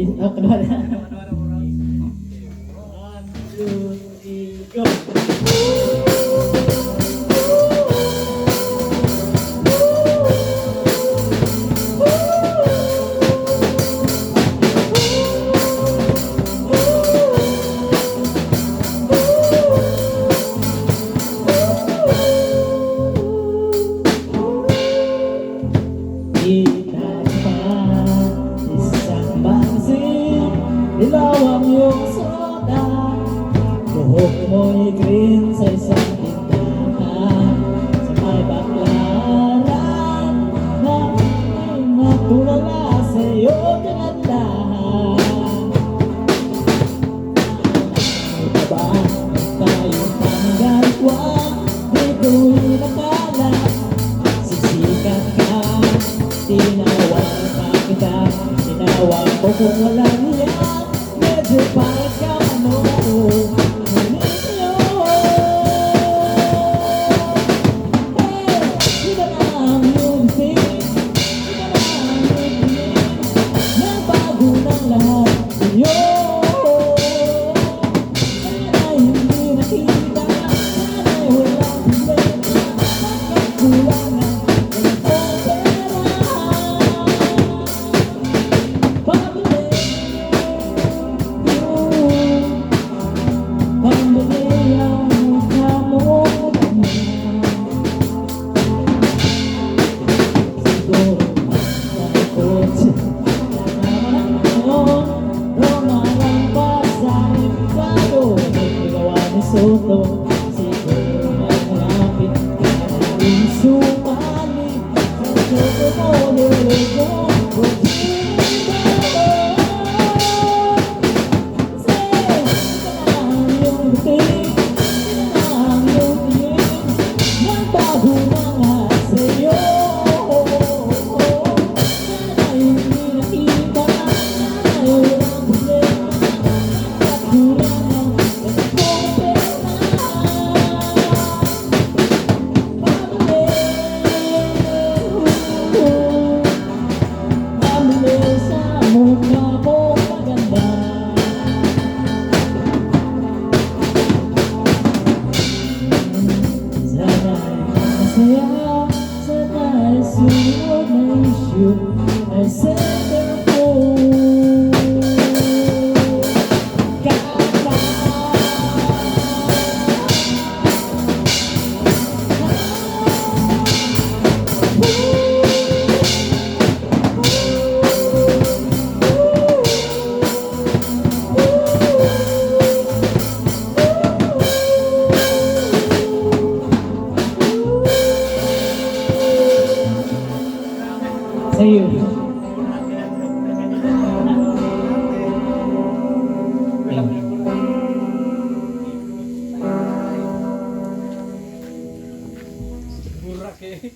Oh, kedua ya. 1, 2, 3, go. Ilaw ang iyong soda, buhok mo'y green sa isang tindahan, sa may baklaran na may natulala sa iyong kagandahan. Ano ba tayong panggagawa? Dito'y nakala, sisikat ka, tinawag pa kita, tinawag ko kung walang iyan. Medyo parang kamano, ngunit yun. Hey, iba na ang iyong tingin, iba na ang iyong tingin, nagbago ng lahat sa'yo. Sana'y hindi nakita, sana'y walang problema, pagkakulangan ng pera. Soto, siguro malapit ka rin sumali sa soto mo nilego. I said sa'yo. Burak eh.